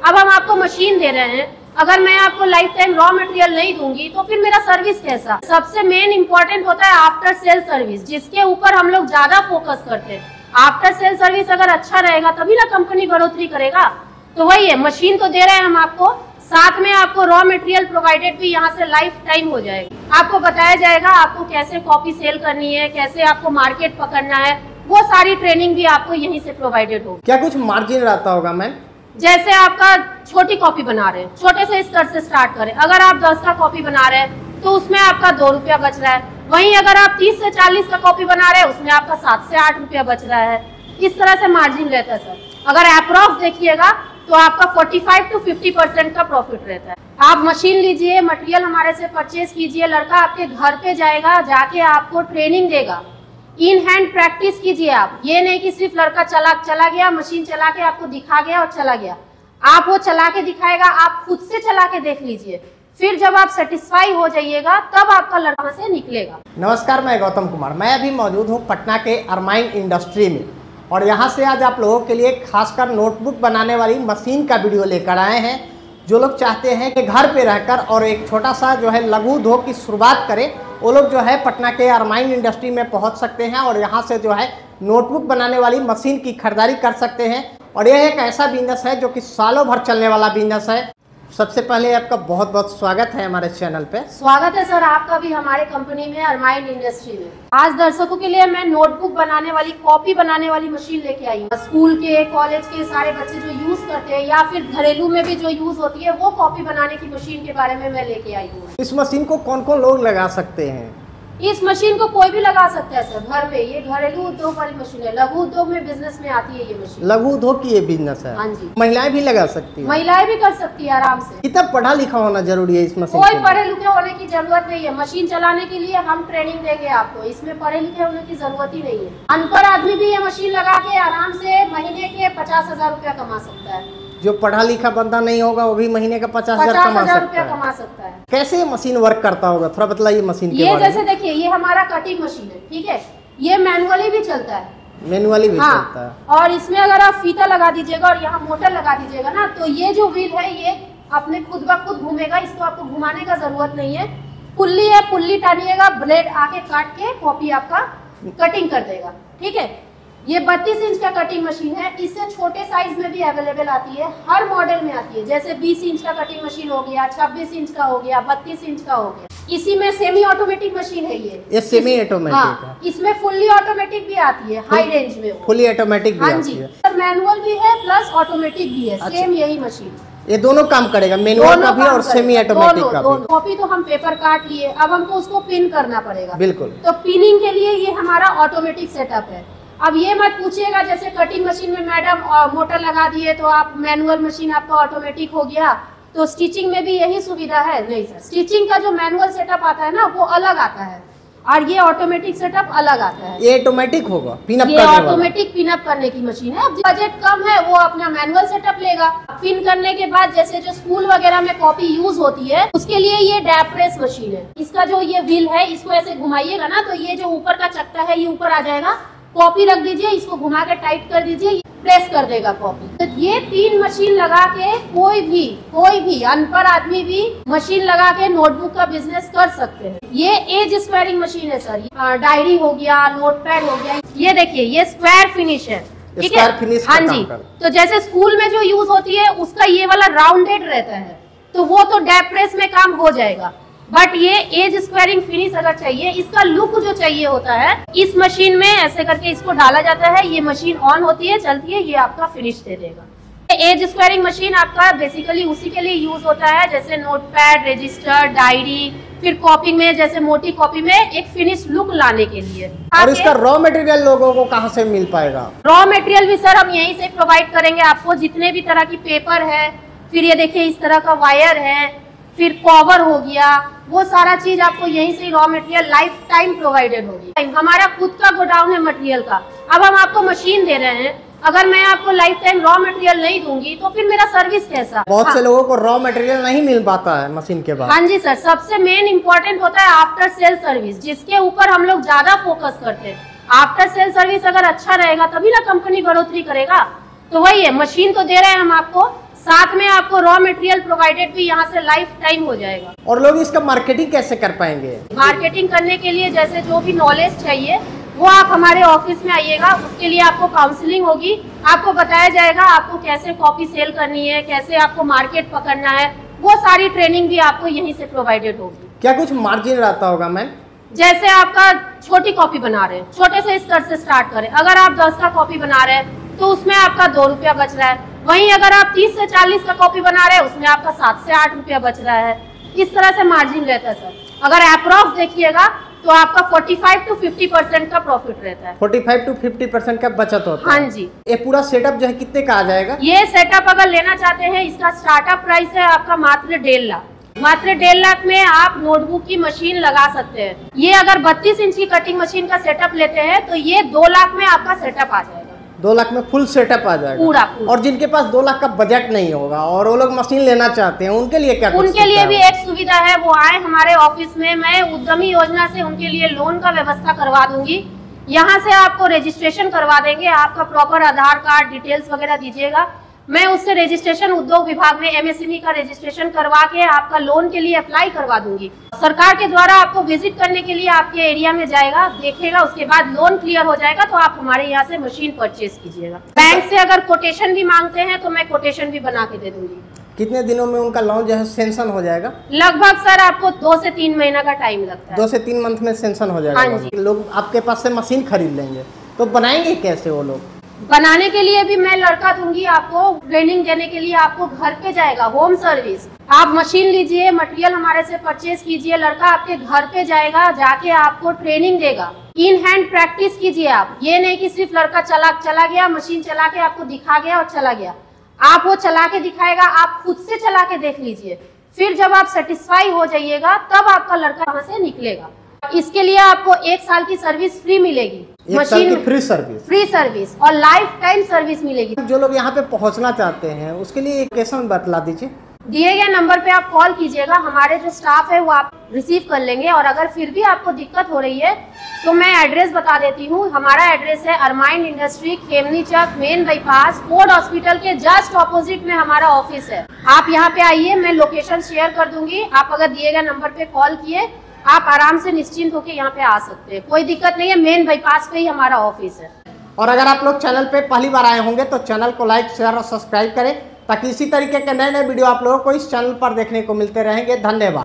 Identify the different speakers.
Speaker 1: अब हम आपको मशीन दे रहे हैं, अगर मैं आपको लाइफ टाइम रॉ मटेरियल नहीं दूंगी तो फिर मेरा सर्विस कैसा। सबसे मेन इंपॉर्टेंट होता है आफ्टर सेल सर्विस, जिसके ऊपर हम लोग ज्यादा फोकस करते हैं। आफ्टर सेल सर्विस अगर अच्छा रहेगा तभी ना कंपनी बढ़ोतरी करेगा। तो वही है, मशीन तो दे रहे हैं हम आपको, साथ में आपको रॉ मटेरियल प्रोवाइडेड भी यहाँ से लाइफ टाइम हो जाएगा। आपको बताया जाएगा आपको कैसे कॉपी सेल करनी है, कैसे आपको मार्केट पकड़ना है, वो सारी ट्रेनिंग भी आपको यहीं से प्रोवाइडेड होगी।
Speaker 2: क्या कुछ मार्जिन रहता होगा मैम?
Speaker 1: जैसे आपका छोटी कॉपी बना रहे हैं, छोटे से स्तर से स्टार्ट करें, अगर आप 10 का कॉपी बना रहे हैं तो उसमें आपका 2 रुपया बच रहा है। वहीं अगर आप 30 से 40 का कॉपी बना रहे हैं उसमें आपका 7 से 8 रुपया बच रहा है। इस तरह से मार्जिन रहता है सर। अगर अप्रॉक्स देखिएगा तो आपका 45 to 50% का प्रॉफिट रहता है। आप मशीन लीजिए, मटेरियल हमारे से परचेज कीजिए, लड़का आपके घर पे जाएगा, जाके आपको ट्रेनिंग देगा, इन हैंड प्रैक्टिस कीजिए आप। ये नहीं कि सिर्फ लड़का चला गया, मशीन चला के आपको दिखा गया और चला गया। आप वो चला के दिखाएगा, आप खुद से चला के देख लीजिए, फिर जब आप सेटिस्फाई हो जाइएगा तब आपका लड़का से निकलेगा।
Speaker 2: नमस्कार, मैं गौतम कुमार। मैं अभी मौजूद हूँ पटना के अरमाइन इंडस्ट्री में, और यहाँ से आज आप लोगों के लिए खासकर नोटबुक बनाने वाली मशीन का वीडियो लेकर आए हैं। जो लोग चाहते हैं कि घर पे रहकर और एक छोटा सा जो है लघु उद्योग की शुरुआत करें, वो लोग जो है पटना के अरमाइन इंडस्ट्री में पहुँच सकते हैं और यहाँ से जो है नोटबुक बनाने वाली मशीन की खरीदारी कर सकते हैं। और यह एक ऐसा बिजनेस है जो कि सालों भर चलने वाला बिजनेस है। सबसे पहले आपका बहुत बहुत स्वागत है हमारे चैनल पे।
Speaker 1: स्वागत है सर आपका भी हमारे कंपनी में अरमाइन इंडस्ट्री में। आज दर्शकों के लिए मैं नोटबुक बनाने वाली, कॉपी बनाने वाली मशीन लेके आई हूँ। स्कूल के, कॉलेज के सारे बच्चे जो यूज करते हैं या फिर घरेलू में भी जो यूज होती है, वो कॉपी बनाने की मशीन के बारे में मैं लेके आई हूँ।
Speaker 2: इस मशीन को कौन कौन लोग लगा सकते हैं?
Speaker 1: इस मशीन को कोई भी लगा सकता है सर, घर पे। ये घरेलू उद्योग वाली मशीन है, लघु उद्योग में बिजनेस में आती है ये मशीन।
Speaker 2: लघु उद्योग की ये बिजनेस है?
Speaker 1: हाँ जी।
Speaker 2: महिलाएं भी लगा सकती हैं?
Speaker 1: महिलाएं भी कर सकती है आराम से।
Speaker 2: कितना पढ़ा लिखा होना जरूरी है इस मशीन?
Speaker 1: कोई पढ़े लिखे होने की जरूरत नहीं है। मशीन चलाने के लिए हम ट्रेनिंग देंगे आपको, इसमें पढ़े लिखे होने की जरूरत ही नहीं है। अनपढ़ आदमी भी ये मशीन लगा के आराम से महीने के 50,000 रुपया कमा सकता है।
Speaker 2: जो पढ़ा लिखा बंदा नहीं होगा वो भी महीने का 50,000
Speaker 1: कमा सकता है।
Speaker 2: कैसे ये मशीन वर्क करता होगा, थोड़ा बतलाइए मशीन के
Speaker 1: बारे में। जैसे देखिए, ये हमारा कटिंग मशीन है, ठीक है। ये मैनुअली भी चलता है,
Speaker 2: मैनुअली भी चलता है।
Speaker 1: और इसमें अगर आप फीता लगा दीजिएगा और यहाँ मोटर लगा दीजिएगा ना, तो ये जो व्हील है ये अपने खुद ब खुद घूमेगा। इसको आपको घुमाने का जरूरत नहीं है। पुल्ली है, पुल्ली टानिएगा, ब्लेड आके काट के कॉपी आपका कटिंग कर देगा, ठीक है। ये 32 इंच का कटिंग मशीन है। इससे छोटे साइज में भी अवेलेबल आती है, हर मॉडल में आती है। जैसे 20 इंच का कटिंग मशीन हो गया, 26 इंच का हो गया, 32 इंच का हो गया। इसी में सेमी ऑटोमेटिक मशीन है ये सेमी ऑटोमेटिक है। इसमें फुल्ली ऑटोमेटिक भी आती है, हाई रेंज में
Speaker 2: फुल्ली ऑटोमेटिक भी आती है।
Speaker 1: मैनुअल भी है प्लस ऑटोमेटिक भी है। सेम यही मशीन,
Speaker 2: ये दोनों काम करेगा, मैनुअल का भी और सेमी ऑटोमेटिक का भी।
Speaker 1: कॉपी तो हम पेपर काट लिए, अब हमको उसको पिन करना पड़ेगा।
Speaker 2: बिल्कुल।
Speaker 1: तो पिनिंग के लिए ये हमारा ऑटोमेटिक सेटअप है। अब ये मत पूछिएगा जैसे कटिंग मशीन में मैडम मोटर लगा दिए तो आप मैनुअल मशीन आपका ऑटोमेटिक हो गया, तो स्टिचिंग में भी यही सुविधा है। नहीं सर, स्टिचिंग का जो मैनुअल सेटअप आता है ना वो अलग आता है और ये ऑटोमेटिक सेटअप अलग आता है।
Speaker 2: ये ऑटोमेटिक होगा, पिनअप
Speaker 1: ये ऑटोमेटिक पिनअप करने की मशीन है। बजट कम है वो अपना मैनुअल सेटअप लेगा। पिन करने के बाद जैसे जो स्कूल वगैरह में कॉपी यूज होती है उसके लिए ये डैप प्रेस मशीन है। इसका जो ये व्हील है, इसको ऐसे घुमाइएगा ना तो ये जो ऊपर का चक्का है ये ऊपर आ जाएगा। कॉपी रख दीजिए, इसको घुमा के टाइट कर दीजिए, प्रेस कर देगा कॉपी। तो ये 3 मशीन लगा के कोई भी अनपढ़ आदमी भी मशीन लगा के नोटबुक का बिजनेस कर सकते हैं। ये एज स्क्वायरिंग मशीन है सर। डायरी हो गया, नोटपैड हो गया। ये देखिए, ये स्क्वायर फिनिश है, ठीक है। हाँ जी। तो जैसे स्कूल में जो यूज होती है उसका ये वाला राउंडेड रहता है, तो वो तो डैप प्रेस में काम हो जाएगा। बट ये एज स्क्वायरिंग फिनिश अगर चाहिए, इसका लुक जो चाहिए होता है, इस मशीन में ऐसे करके इसको डाला जाता है। ये मशीन ऑन होती है, चलती है, ये आपका फिनिश दे देगा। एज स्क्वायरिंग मशीन आपका बेसिकली उसी के लिए यूज होता है जैसे नोटपैड, रजिस्टर, डायरी, फिर कॉपी में, जैसे मोटी कॉपी में एक फिनिश लुक लाने के लिए।
Speaker 2: और इसका रॉ मटेरियल लोगों को कहाँ से मिल पाएगा?
Speaker 1: रॉ मटेरियल भी सर हम यहीं से प्रोवाइड करेंगे आपको। जितने भी तरह की पेपर है, फिर ये देखिए इस तरह का वायर है, फिर कवर हो गया, वो सारा चीज आपको यहीं से raw material life time provided होगी। हमारा खुद का गोडाउन है मटेरियल का। अब हम आपको मशीन दे रहे हैं, अगर मैं आपको लाइफ टाइम रॉ मटेरियल नहीं दूंगी तो फिर मेरा सर्विस कैसा।
Speaker 2: बहुत से लोगों को रॉ मटेरियल नहीं मिल पाता है मशीन के बाद।
Speaker 1: हाँ जी सर, सबसे मेन इम्पोर्टेंट होता है आफ्टर सेल सर्विस, जिसके ऊपर हम लोग ज्यादा फोकस करते हैं। आफ्टर सेल सर्विस अगर अच्छा रहेगा तभी ना कंपनी बढ़ोतरी करेगा। तो वही है, मशीन तो दे रहे हैं हम आपको, साथ में आप आपको रॉ मटेरियल प्रोवाइडेड भी यहाँ से लाइफ टाइम हो जाएगा।
Speaker 2: और लोग इसका मार्केटिंग कैसे कर पाएंगे?
Speaker 1: मार्केटिंग करने के लिए जैसे जो भी नॉलेज चाहिए वो आप हमारे ऑफिस में आइएगा, उसके लिए आपको काउंसलिंग होगी, आपको बताया जाएगा आपको कैसे कॉपी सेल करनी है, कैसे आपको मार्केट पकड़ना है, वो सारी ट्रेनिंग भी आपको यहीं से प्रोवाइडेड होगी।
Speaker 2: क्या कुछ मार्जिन रहता होगा मैम?
Speaker 1: जैसे आपका छोटी कॉपी बना रहे हैं, छोटे से स्तर से स्टार्ट करें, अगर आप 10 का कॉपी बना रहे हैं तो उसमें आपका 2 रुपया बच रहा है। वहीं अगर आप 30 से 40 का कॉपी बना रहे हैं उसमें आपका 7 से 8 रुपया बच रहा है। इस तरह से मार्जिन रहता है सर। अगर अप्रॉक्स देखिएगा तो आपका 45 to 50% का प्रॉफिट रहता है।
Speaker 2: 45 to 50% का बचत होता है।
Speaker 1: हाँ जी।
Speaker 2: ये पूरा सेटअप जो है कितने का आ जाएगा?
Speaker 1: ये सेटअप अगर लेना चाहते हैं, इसका स्टार्टअप प्राइस है आपका मात्र 1.5 लाख। मात्र 1.5 लाख में आप नोटबुक की मशीन लगा सकते हैं। ये अगर 32 इंच की कटिंग मशीन का सेटअप लेते हैं तो ये 2 लाख में आपका सेटअप आ जाएगा।
Speaker 2: 2 लाख में फुल सेटअप आ जाएगा
Speaker 1: पूरा।
Speaker 2: और जिनके पास 2 लाख का बजट नहीं होगा और वो लोग मशीन लेना चाहते हैं, उनके लिए क्या?
Speaker 1: उनके लिए भी एक सुविधा है, वो आए हमारे ऑफिस में, मैं उद्यमी योजना से उनके लिए लोन का व्यवस्था करवा दूंगी। यहाँ से आपको रजिस्ट्रेशन करवा देंगे, आपका प्रॉपर आधार कार्ड डिटेल्स वगैरह दीजिएगा, मैं उससे रजिस्ट्रेशन उद्योग विभाग में MSME का रजिस्ट्रेशन करवा के आपका लोन के लिए अप्लाई करवा दूंगी। सरकार के द्वारा आपको विजिट करने के लिए आपके एरिया में जाएगा, देखेगा, उसके बाद लोन क्लियर हो जाएगा तो आप हमारे यहाँ से मशीन परचेज कीजिएगा। बैंक से अगर कोटेशन भी मांगते हैं तो मैं कोटेशन भी बना के दे दूंगी।
Speaker 2: कितने दिनों में उनका लोन जो है सेंशन हो जाएगा?
Speaker 1: लगभग सर आपको 2 से 3 महीना का टाइम लगता है।
Speaker 2: 2 से 3 मंथ में सेंशन हो जाएगा।
Speaker 1: हाँ जी।
Speaker 2: लोग आपके पास से मशीन खरीद लेंगे तो बनाएंगे कैसे वो लोग?
Speaker 1: बनाने के लिए भी मैं लड़का दूंगी, आपको ट्रेनिंग देने के लिए आपको घर पे जाएगा, होम सर्विस। आप मशीन लीजिए, मटेरियल हमारे से परचेज कीजिए, लड़का आपके घर पे जाएगा, जाके आपको ट्रेनिंग देगा। इन हैंड प्रैक्टिस कीजिए आप, ये नहीं कि सिर्फ लड़का चला गया, मशीन चला के आपको दिखा गया और चला गया। आप वो चला के दिखाएगा, आप खुद से चला के देख लीजिए, फिर जब आप सेटिस्फाई हो जाइएगा तब आपका लड़का वहाँ से निकलेगा। इसके लिए आपको 1 साल की सर्विस फ्री मिलेगी, मशीन
Speaker 2: फ्री सर्विस
Speaker 1: और लाइफ टाइम सर्विस मिलेगी।
Speaker 2: जो लोग यहाँ पे पहुँचना चाहते हैं उसके लिए लोकेशन बतला दीजिए।
Speaker 1: दिए गए नंबर पे आप कॉल कीजिएगा, हमारे जो स्टाफ है वो आप रिसीव कर लेंगे। और अगर फिर भी आपको दिक्कत हो रही है तो मैं एड्रेस बता देती हूँ। हमारा एड्रेस है अरमाइन इंडस्ट्री, खेमनी चौक, मेन बाईपास, फोर्ड हॉस्पिटल के जस्ट ऑपोजिट में हमारा ऑफिस है। आप यहाँ पे आइए, मैं लोकेशन शेयर कर दूंगी। आप अगर दिए गए नंबर पे कॉल किए, आप आराम से निश्चिंत होकर यहाँ पे आ सकते हैं, कोई दिक्कत नहीं है। मेन बाईपास पे ही हमारा ऑफिस है।
Speaker 2: और अगर आप लोग चैनल पे पहली बार आए होंगे तो चैनल को लाइक, शेयर और सब्सक्राइब करें ताकि इसी तरीके के नए वीडियो आप लोगों को इस चैनल पर देखने को मिलते रहेंगे। धन्यवाद।